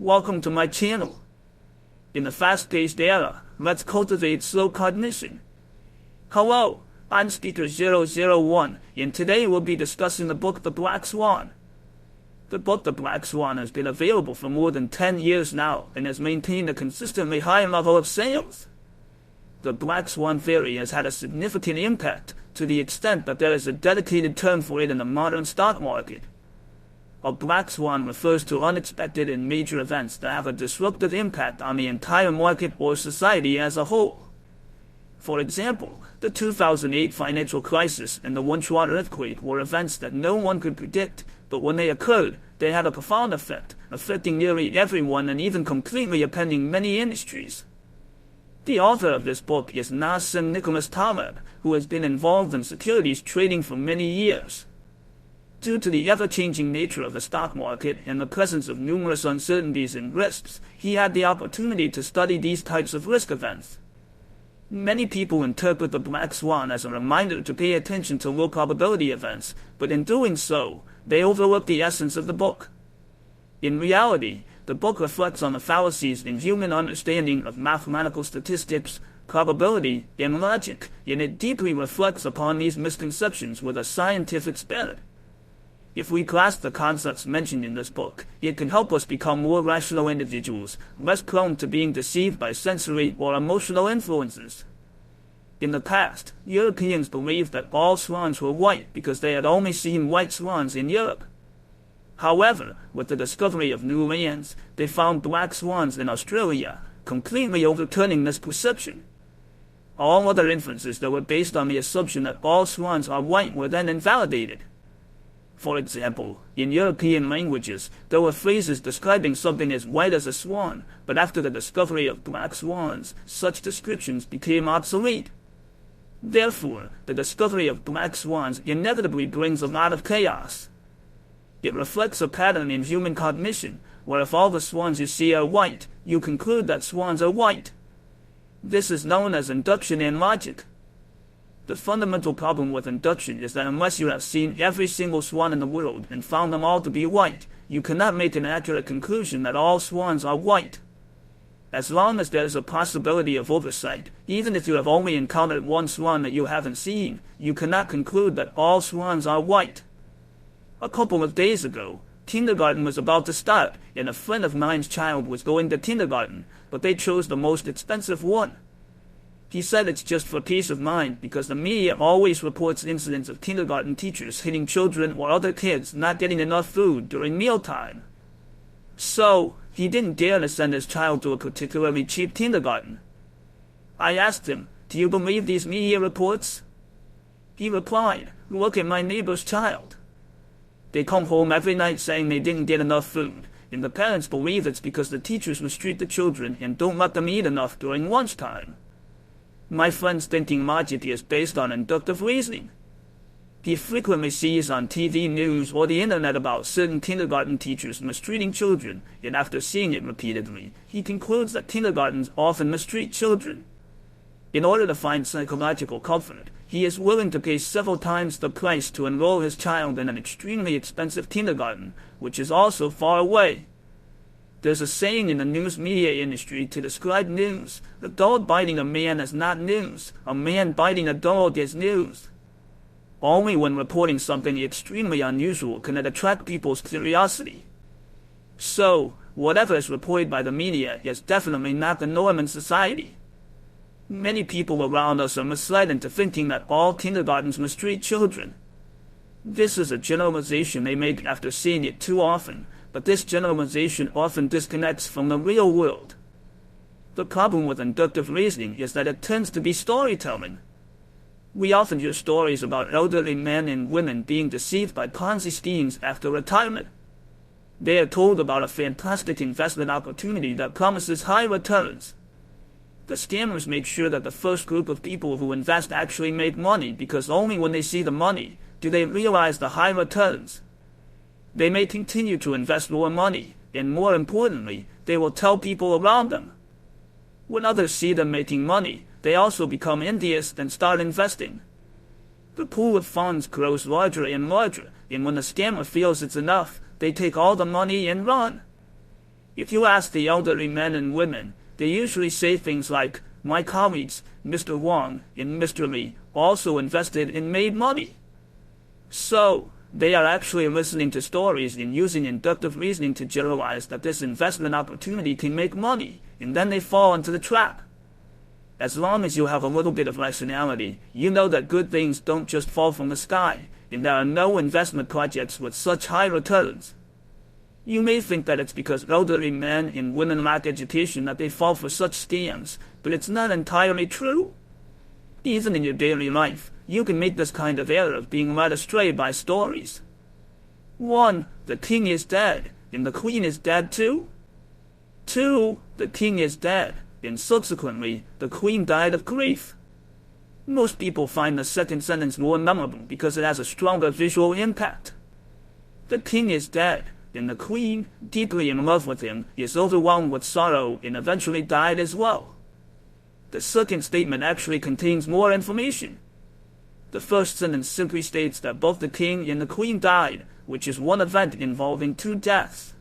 Welcome to my channel. In the fast-paced era, let's cultivate slow cognition. Hello, I'm Speaker001, and today we'll be discussing the book The Black Swan. The book The Black Swan has been available for more than 10 years now and has maintained a consistently high level of sales. The Black Swan theory has had a significant impact to the extent that there is a dedicated term for it in the modern stock market. A black swan refers to unexpected and major events that have a disruptive impact on the entire market or society as a whole. For example, the 2008 financial crisis and the Swan earthquake were events that no one could predict, but when they occurred, they had a profound effect, affecting nearly everyone and even completely upending many industries. The author of this book is Nassim Nicholas Taleb, who has been involved in securities trading for many years. Due to the ever-changing nature of the stock market and the presence of numerous uncertainties and risks, he had the opportunity to study these types of risk events. Many people interpret the Black Swan as a reminder to pay attention to low probability events, but in doing so, they overlook the essence of the book. In reality, the book reflects on the fallacies in human understanding of mathematical statistics, probability, and logic, and it deeply reflects upon these misconceptions with a scientific spirit. If we grasp the concepts mentioned in this book, it can help us become more rational individuals, less prone to being deceived by sensory or emotional influences. In the past, Europeans believed that all swans were white because they had only seen white swans in Europe. However, with the discovery of new lands, they found black swans in Australia, completely overturning this perception. All other inferences that were based on the assumption that all swans are white were then invalidated. For example, in European languages, there were phrases describing something as white as a swan, but after the discovery of black swans, such descriptions became obsolete. Therefore, the discovery of black swans inevitably brings a lot of chaos. It reflects a pattern in human cognition, where if all the swans you see are white, you conclude that swans are white. This is known as induction in logic. The fundamental problem with induction is that unless you have seen every single swan in the world and found them all to be white, you cannot make an accurate conclusion that all swans are white. As long as there is a possibility of oversight, even if you have only encountered one swan that you haven't seen, you cannot conclude that all swans are white. A couple of days ago, kindergarten was about to start, and a friend of mine's child was going to kindergarten, but they chose the most expensive one. He said it's just for peace of mind because the media always reports incidents of kindergarten teachers hitting children or other kids not getting enough food during mealtime. So, he didn't dare to send his child to a particularly cheap kindergarten. I asked him, "Do you believe these media reports?" He replied, "Look at my neighbor's child. They come home every night saying they didn't get enough food, and the parents believe it's because the teachers mistreat the children and don't let them eat enough during lunchtime." My friend's thinking logic is based on inductive reasoning. He frequently sees on TV news or the internet about certain kindergarten teachers mistreating children, and after seeing it repeatedly, he concludes that kindergartens often mistreat children. In order to find psychological comfort, he is willing to pay several times the price to enroll his child in an extremely expensive kindergarten, which is also far away. There's a saying in the news media industry to describe news: a dog biting a man is not news, a man biting a dog is news. Only when reporting something extremely unusual can it attract people's curiosity. So, whatever is reported by the media is definitely not the norm in society. Many people around us are misled into thinking that all kindergartens mistreat children. This is a generalization they make after seeing it too often, but this generalization often disconnects from the real world. The problem with inductive reasoning is that it tends to be storytelling. We often hear stories about elderly men and women being deceived by Ponzi schemes after retirement. They are told about a fantastic investment opportunity that promises high returns. The scammers make sure that the first group of people who invest actually make money because only when they see the money do they realize the high returns. They may continue to invest more money, and more importantly, they will tell people around them. When others see them making money, they also become envious and start investing. The pool of funds grows larger and larger, and when the scammer feels it's enough, they take all the money and run. If you ask the elderly men and women, they usually say things like, "My colleagues, Mr. Wang and Mr. Li, also invested and made money." So, they are actually listening to stories and using inductive reasoning to generalize that this investment opportunity can make money, and then they fall into the trap. As long as you have a little bit of rationality, you know that good things don't just fall from the sky, and there are no investment projects with such high returns. You may think that it's because elderly men and women lack education that they fall for such scams, but it's not entirely true. Even in your daily life, you can make this kind of error of being led astray by stories. 1. The king is dead, and the queen is dead too. 2. The king is dead, and subsequently, the queen died of grief. Most people find the second sentence more memorable because it has a stronger visual impact. The king is dead, and the queen, deeply in love with him, is overwhelmed with sorrow and eventually died as well. The second statement actually contains more information. The first sentence simply states that both the king and the queen died, which is one event involving two deaths.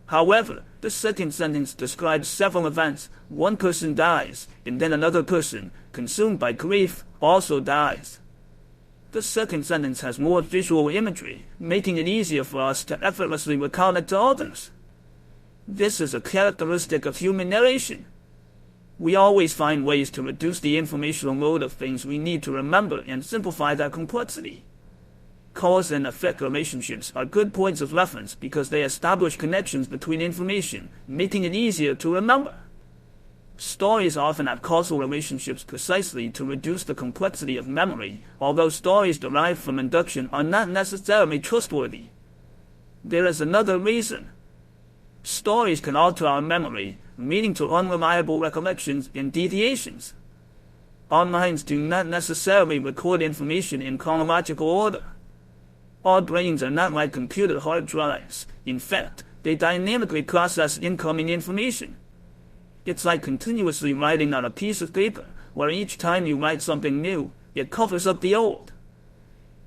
However, the second sentence describes several events. One person dies, and then another person, consumed by grief, also dies. The second sentence has more visual imagery, making it easier for us to effortlessly recall it to others. This is a characteristic of human narration. We always find ways to reduce the informational load of things we need to remember and simplify their complexity. Cause and effect relationships are good points of reference because they establish connections between information, making it easier to remember. Stories often have causal relationships precisely to reduce the complexity of memory, although stories derived from induction are not necessarily trustworthy. There is another reason. Stories can alter our memory, leading to unreliable recollections and deviations. Our minds do not necessarily record information in chronological order. Our brains are not like computer hard drives. In fact, they dynamically process incoming information. It's like continuously writing on a piece of paper, where each time you write something new, it covers up the old.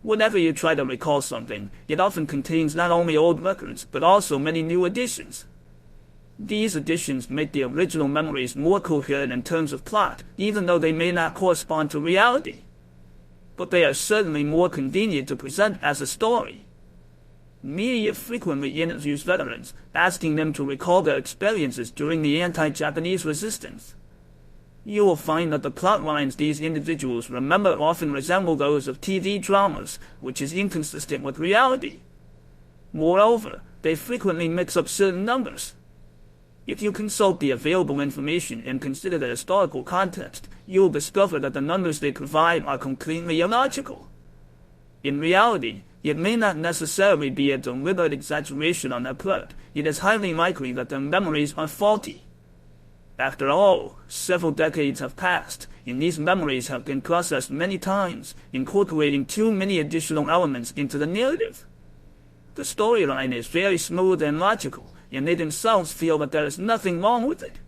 Whenever you try to recall something, it often contains not only old records, but also many new additions. These additions make the original memories more coherent in terms of plot, even though they may not correspond to reality. But they are certainly more convenient to present as a story. Media frequently interviews veterans, asking them to recall their experiences during the anti-Japanese resistance. You will find that the plot lines these individuals remember often resemble those of TV dramas, which is inconsistent with reality. Moreover, they frequently mix up certain numbers. If you consult the available information and consider the historical context, you will discover that the numbers they provide are completely illogical. In reality, it may not necessarily be a deliberate exaggeration on their part. It is highly likely that their memories are faulty. After all, several decades have passed, and these memories have been processed many times, incorporating too many additional elements into the narrative. The storyline is very smooth and logical, and they themselves feel that there is nothing wrong with it.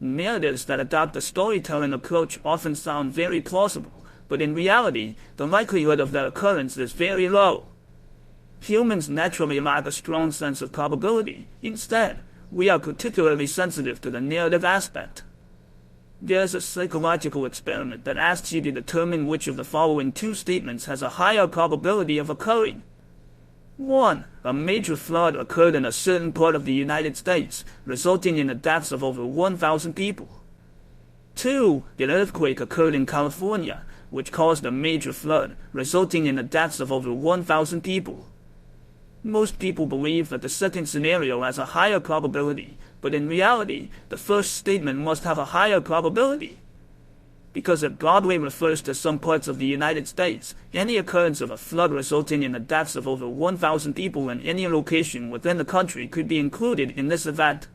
Narratives that adopt a storytelling approach often sound very plausible, but in reality, the likelihood of their occurrence is very low. Humans naturally lack a strong sense of probability. Instead, we are particularly sensitive to the narrative aspect. There is a psychological experiment that asks you to determine which of the following two statements has a higher probability of occurring. 1. A major flood occurred in a certain part of the United States, resulting in the deaths of over 1,000 people. 2. An earthquake occurred in California, which caused a major flood, resulting in the deaths of over 1,000 people. Most people believe that the second scenario has a higher probability, but in reality, the first statement must have a higher probability. Because it broadly refers to some parts of the United States, any occurrence of a flood resulting in the deaths of over 1,000 people in any location within the country could be included in this event.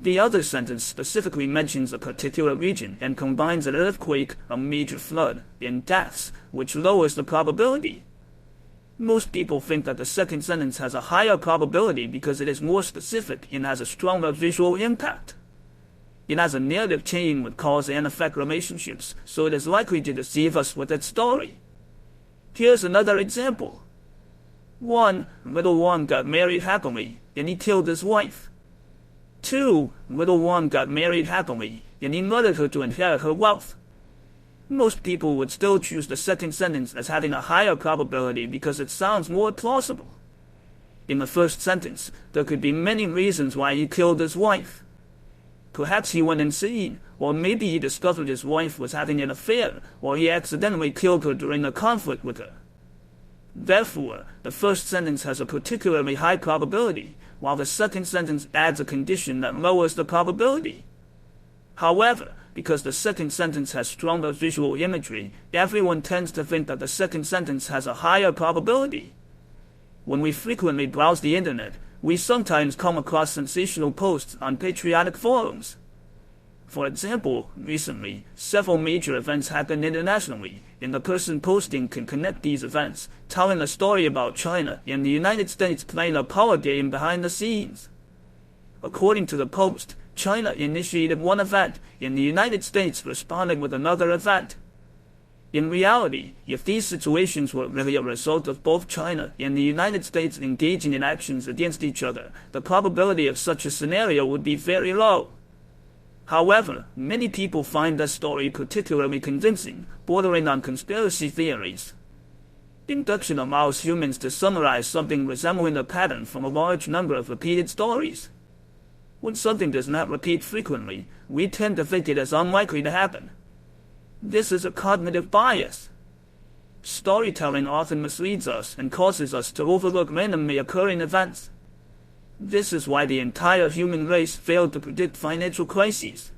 The other sentence specifically mentions a particular region and combines an earthquake, a major flood, and deaths, which lowers the probability. Most people think that the second sentence has a higher probability because it is more specific and has a stronger visual impact. It has a narrative chain with cause and effect relationships, so it is likely to deceive us with its story. Here's another example. 1. Little Wang got married happily, and he killed his wife. 2, little one got married happily, and he murdered her to inherit her wealth. Most people would still choose the second sentence as having a higher probability because it sounds more plausible. In the first sentence, there could be many reasons why he killed his wife. Perhaps he went insane, or maybe he discovered his wife was having an affair, or he accidentally killed her during a conflict with her. Therefore, the first sentence has a particularly high probability, while the second sentence adds a condition that lowers the probability. However, because the second sentence has stronger visual imagery, everyone tends to think that the second sentence has a higher probability. When we frequently browse the internet, we sometimes come across sensational posts on patriotic forums. For example, recently, several major events happened internationally, and the person posting can connect these events, telling a story about China and the United States playing a power game behind the scenes. According to the post, China initiated one event, and the United States responded with another event. In reality, if these situations were really a result of both China and the United States engaging in actions against each other, the probability of such a scenario would be very low. However, many people find this story particularly convincing, bordering on conspiracy theories. Induction allows humans to summarize something resembling a pattern from a large number of repeated stories. When something does not repeat frequently, we tend to think it is unlikely to happen. This is a cognitive bias. Storytelling often misleads us and causes us to overlook randomly occurring events. This is why the entire human race failed to predict financial crises.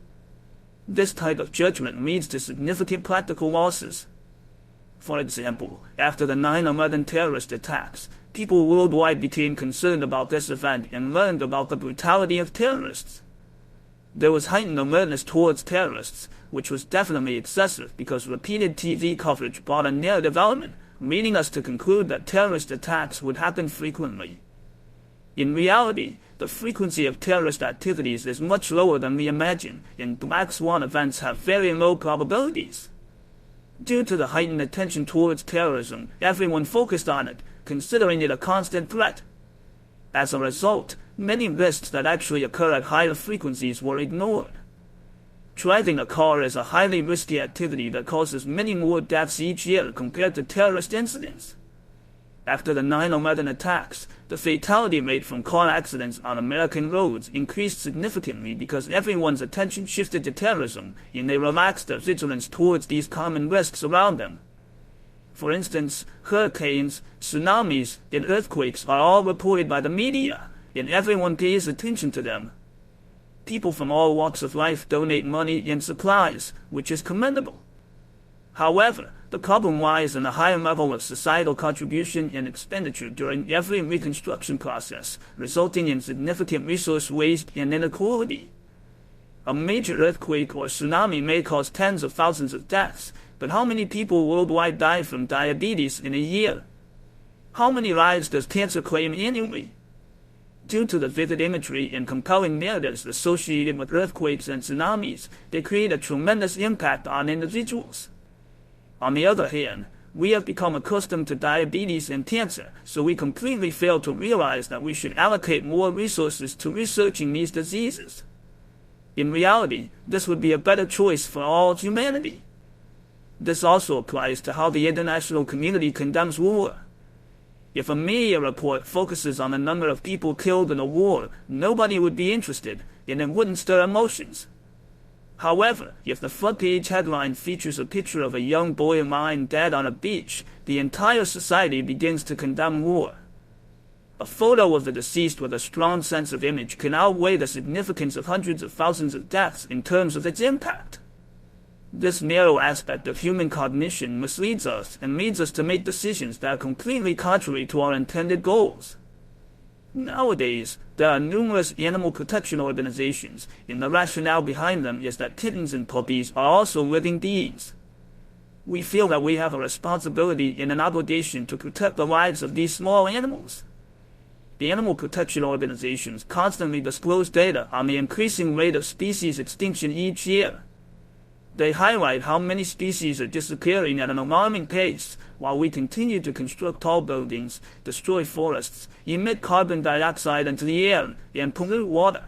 This type of judgment leads to significant practical losses. For example, after the 9/11 terrorist attacks, people worldwide became concerned about this event and learned about the brutality of terrorists. There was heightened awareness towards terrorists, which was definitely excessive because repeated TV coverage brought a narrative element, leading us to conclude that terrorist attacks would happen frequently. In reality, the frequency of terrorist activities is much lower than we imagine, and black swan events have very low probabilities. Due to the heightened attention towards terrorism, everyone focused on it, considering it a constant threat. As a result, many risks that actually occur at higher frequencies were ignored. Driving a car is a highly risky activity that causes many more deaths each year compared to terrorist incidents. After the 9/11 attacks, the fatality rate from car accidents on American roads increased significantly because everyone's attention shifted to terrorism, and they relaxed their vigilance towards these common risks around them. For instance, hurricanes, tsunamis, and earthquakes are all reported by the media, and everyone pays attention to them. People from all walks of life donate money and supplies, which is commendable. However, the problem lies in a higher level of societal contribution and expenditure during every reconstruction process, resulting in significant resource waste and inequality. A major earthquake or tsunami may cause tens of thousands of deaths, but how many people worldwide die from diabetes in a year? How many lives does cancer claim annually? Due to the vivid imagery and compelling narratives associated with earthquakes and tsunamis, they create a tremendous impact on individuals. On the other hand, we have become accustomed to diabetes and cancer, so we completely fail to realize that we should allocate more resources to researching these diseases. In reality, this would be a better choice for all of humanity. This also applies to how the international community condemns war. If a media report focuses on the number of people killed in a war, nobody would be interested, and it wouldn't stir emotions. However, if the front page headline features a picture of a young boy lying dead on a beach, the entire society begins to condemn war. A photo of the deceased with a strong sense of image can outweigh the significance of hundreds of thousands of deaths in terms of its impact. This narrow aspect of human cognition misleads us and leads us to make decisions that are completely contrary to our intended goals. Nowadays, there are numerous animal protection organizations, and the rationale behind them is that kittens and puppies are also living beings. We feel that we have a responsibility and an obligation to protect the lives of these small animals. The animal protection organizations constantly disclose data on the increasing rate of species extinction each year. They highlight how many species are disappearing at an alarming pace, while we continue to construct tall buildings, destroy forests, emit carbon dioxide into the air, and pollute water.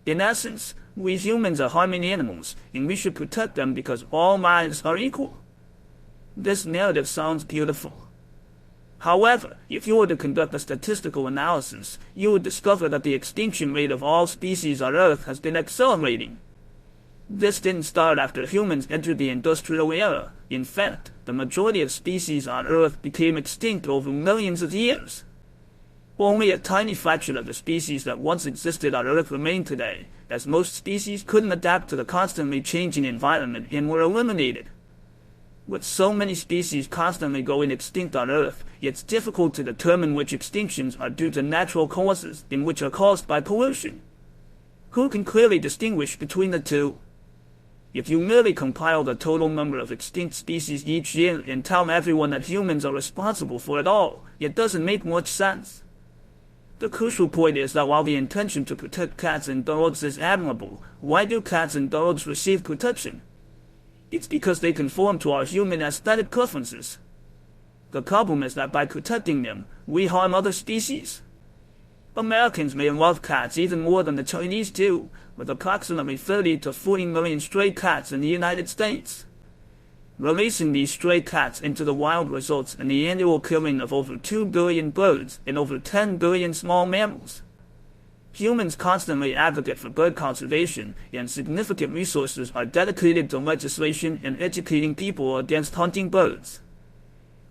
In essence, we humans are harming animals, and we should protect them because all lives are equal. This narrative sounds beautiful. However, if you were to conduct a statistical analysis, you would discover that the extinction rate of all species on Earth has been accelerating. This didn't start after humans entered the industrial era. In fact, the majority of species on Earth became extinct over millions of years. Only a tiny fraction of the species that once existed on Earth remain today, as most species couldn't adapt to the constantly changing environment and were eliminated. With so many species constantly going extinct on Earth, it's difficult to determine which extinctions are due to natural causes and which are caused by pollution. Who can clearly distinguish between the two? If you merely compile the total number of extinct species each year and tell everyone that humans are responsible for it all, it doesn't make much sense. The crucial point is that while the intention to protect cats and dogs is admirable, why do cats and dogs receive protection? It's because they conform to our human aesthetic preferences. The problem is that by protecting them, we harm other species. Americans may love cats even more than the Chinese do, with approximately 30 to 40 million stray cats in the United States. Releasing these stray cats into the wild results in the annual killing of over 2 billion birds and over 10 billion small mammals. Humans constantly advocate for bird conservation, and significant resources are dedicated to legislation and educating people against hunting birds.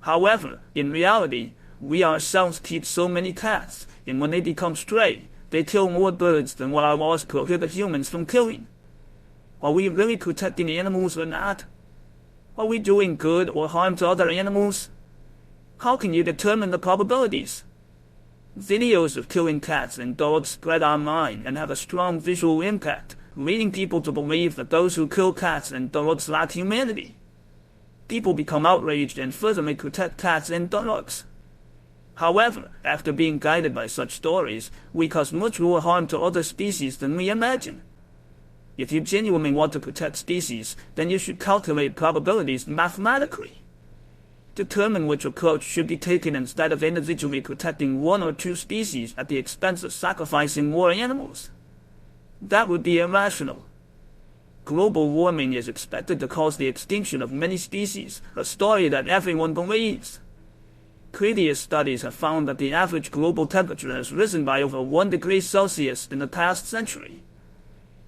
However, in reality, we ourselves keep so many cats, and when they become stray, they kill more birds than what our laws prohibit humans from killing. Are we really protecting animals or not? Are we doing good or harm to other animals? How can you determine the probabilities? Videos of killing cats and dogs spread online and have a strong visual impact, leading people to believe that those who kill cats and dogs lack humanity. People become outraged and furthermore protect cats and dogs. However, after being guided by such stories, we cause much more harm to other species than we imagine. If you genuinely want to protect species, then you should calculate probabilities mathematically. Determine which approach should be taken instead of individually protecting one or two species at the expense of sacrificing more animals. That would be irrational. Global warming is expected to cause the extinction of many species, a story that everyone believes. Previous studies have found that the average global temperature has risen by over 1 degree Celsius in the past century.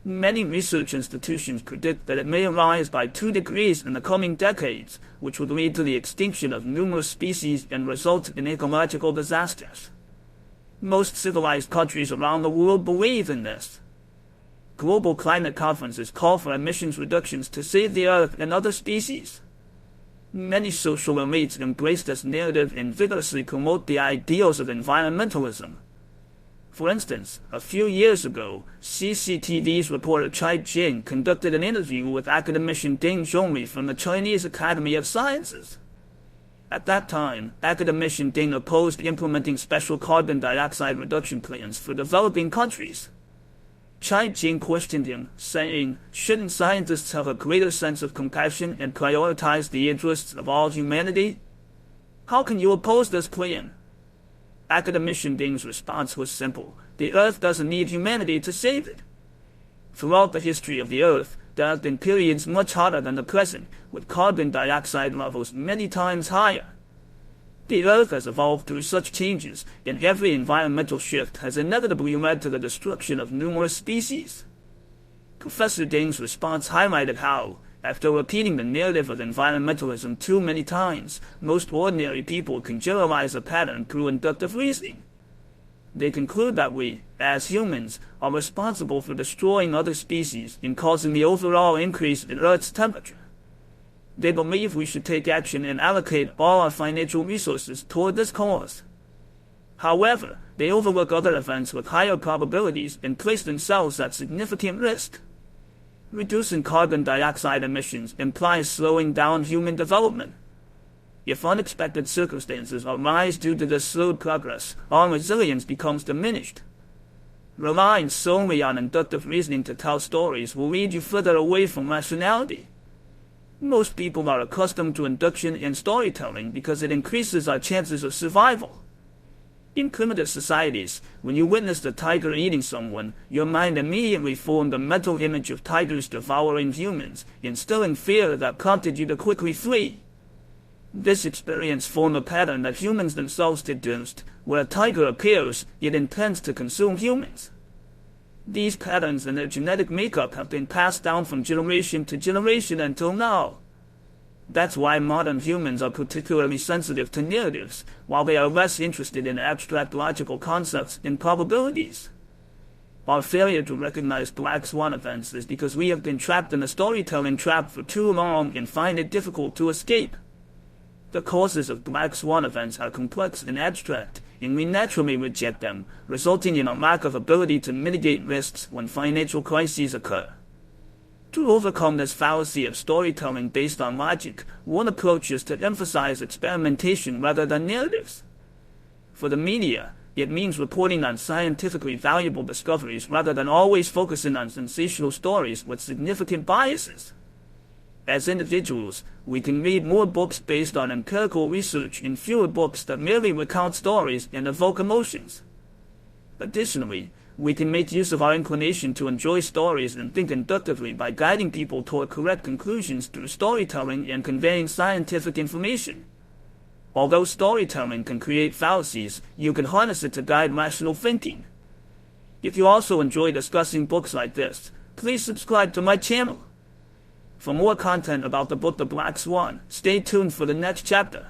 Many research institutions predict that it may rise by 2 degrees in the coming decades, which would lead to the extinction of numerous species and result in ecological disasters. Most civilized countries around the world believe in this. Global climate conferences call for emissions reductions to save the Earth and other species. Many social elites embrace this narrative and vigorously promote the ideals of environmentalism. For instance, a few years ago, CCTV's reporter Chai Jing conducted an interview with academician Ding Zhongli from the Chinese Academy of Sciences. At that time, academician Ding opposed implementing special carbon dioxide reduction plans for developing countries. Chai Jing questioned him, saying, "Shouldn't scientists have a greater sense of compassion and prioritize the interests of all humanity? How can you oppose this plan?" Academician Ding's response was simple: the Earth doesn't need humanity to save it. Throughout the history of the Earth, there have been periods much hotter than the present, with carbon dioxide levels many times higher. The Earth has evolved through such changes, and every environmental shift has inevitably led to the destruction of numerous species. Professor Ding's response highlighted how, after repeating the narrative of environmentalism too many times, most ordinary people can generalize a pattern through inductive reasoning. They conclude that we, as humans, are responsible for destroying other species and causing the overall increase in Earth's temperature. They believe we should take action and allocate all our financial resources toward this cause. However, they overlook other events with higher probabilities and place themselves at significant risk. Reducing carbon dioxide emissions implies slowing down human development. If unexpected circumstances arise due to this slowed progress, our resilience becomes diminished. Relying solely on inductive reasoning to tell stories will lead you further away from rationality. Most people are accustomed to induction and storytelling because it increases our chances of survival. In primitive societies, when you witnessed a tiger eating someone, your mind immediately formed a mental image of tigers devouring humans, instilling fear that prompted you to quickly flee. This experience formed a pattern that humans themselves deduced. Where a tiger appears, it intends to consume humans. These patterns and their genetic makeup have been passed down from generation to generation until now. That's why modern humans are particularly sensitive to narratives, while they are less interested in abstract logical concepts and probabilities. Our failure to recognize black swan events is because we have been trapped in a storytelling trap for too long and find it difficult to escape. The causes of black swan events are complex and abstract, and we naturally reject them, resulting in a lack of ability to mitigate risks when financial crises occur. To overcome this fallacy of storytelling based on logic, one approach is to emphasize experimentation rather than narratives. For the media, it means reporting on scientifically valuable discoveries rather than always focusing on sensational stories with significant biases. As individuals, we can read more books based on empirical research and fewer books that merely recount stories and evoke emotions. Additionally, we can make use of our inclination to enjoy stories and think inductively by guiding people toward correct conclusions through storytelling and conveying scientific information. Although storytelling can create fallacies, you can harness it to guide rational thinking. If you also enjoy discussing books like this, please subscribe to my channel. For more content about the book The Black Swan, stay tuned for the next chapter.